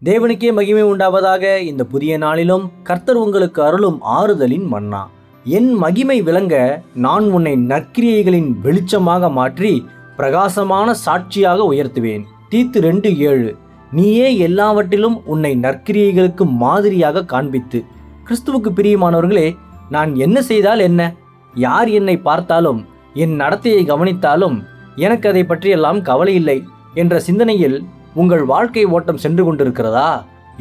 தேவனுக்கே மகிமை உண்டாவதாக. இந்த புதிய நாளிலும் கர்த்தர் உங்களுக்கு அருளும் ஆறுதலின் மன்னா. என் மகிமை விளங்க நான் உன்னை நற்கிரியைகளின் வெளிச்சமாக மாற்றி பிரகாசமான சாட்சியாக உயர்த்துவேன். தீத்து 2:7. நீயே எல்லாவற்றிலும் உன்னை நற்கிரியைகளுக்கு மாதிரியாக காண்பித்து. கிறிஸ்துவுக்கு பிரியமானவர்களே, நான் என்ன செய்தால் என்ன, யார் என்னை பார்த்தாலும், என் நடத்தையை கவனித்தாலும் எனக்கு அதை பற்றியெல்லாம் கவலை இல்லை என்ற சிந்தனையில் உங்கள் வாழ்க்கை ஓட்டம் சென்று கொண்டிருக்கிறதா?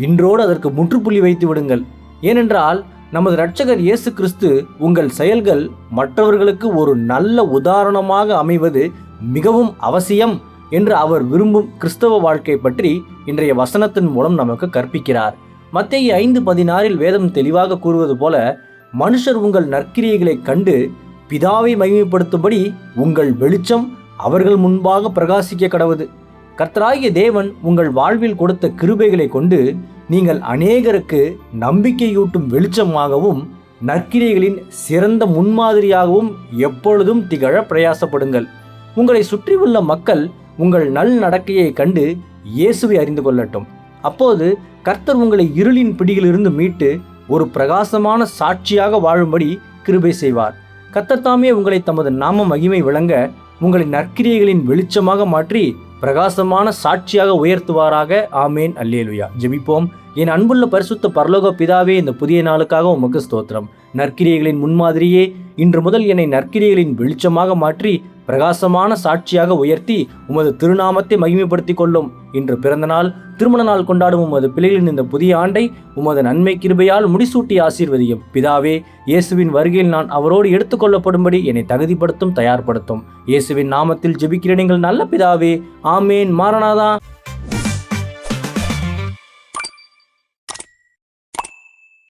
இன்றோடு அதற்கு முற்றுப்புள்ளி வைத்து விடுங்கள். ஏனென்றால் நமது இரட்சகர் இயேசு கிறிஸ்து உங்கள் செயல்கள் மற்றவர்களுக்கு ஒரு நல்ல உதாரணமாக அமைவது மிகவும் அவசியம் என்று அவர் விரும்பும் கிறிஸ்தவ வாழ்க்கை பற்றி இன்றைய வசனத்தின் மூலம் நமக்கு கற்பிக்கிறார். மத்தேயு 5:16 வேதம் தெளிவாக கூறுவது போல, மனுஷர் உங்கள் நற்கிரியைகளை கண்டு பிதாவை மகிமைப்படுத்தும்படி உங்கள் வெளிச்சம் அவர்கள் முன்பாக பிரகாசிக்க கடவுது. கர்த்தராகிய தேவன் உங்கள் வாழ்வில் கொடுத்த கிருபைகளை கொண்டு நீங்கள் அநேகருக்கு நம்பிக்கையூட்டும் வெளிச்சமாகவும் நற்கிரியைகளின் சிறந்த முன்மாதிரியாகவும் எப்பொழுதும் திகழ பிரயாசப்படுங்கள். உங்களை சுற்றியுள்ள மக்கள் உங்கள் நல் நடக்கையை கண்டு இயேசுவை அறிந்து கொள்ளட்டும். அப்போது கர்த்தர் உங்களை இருளின் பிடியிலிருந்து மீட்டு ஒரு பிரகாசமான சாட்சியாக வாழும்படி கிருபை செய்வார். கர்த்தர் தாமே உங்களை தமது நாம மகிமை விளங்க உங்களை நற்கிரியைகளின் வெளிச்சமாக மாற்றி பிரகாசமான சாட்சியாக உயர்த்துவாராக. ஆமேன். அல்லேலுயா. ஜெபிப்போம். என் அன்புள்ள பரிசுத்த பரலோக பிதாவே, இந்த புதிய நாளுக்காக உமக்கு ஸ்தோத்திரம். நற்கிரியைகளின் முன்மாதிரியே, இன்று முதல் என்னை நற்கிரியைகளின் வெளிச்சமாக மாற்றி பிரகாசமான சாட்சியாக உயர்த்தி உமது திருநாமத்தை மகிமைப்படுத்திக் கொள்ளும். இன்று பிறந்த நாள், திருமண நாள் கொண்டாடும் உமது பிள்ளைகளின் இந்த புதிய ஆண்டை உமது நன்மை கிருபையால் முடிசூட்டி ஆசீர்வதியும். பிதாவே, இயேசுவின் வருகையில் நான் அவரோடு எடுத்துக்கொள்ளப்படும்படி என்னை தகுதிப்படுத்தும், தயார்படுத்தும். இயேசுவின் நாமத்தில் ஜெபிக்கிறேன் எங்கள் நல்ல பிதாவே. ஆமேன். மாரநாதா.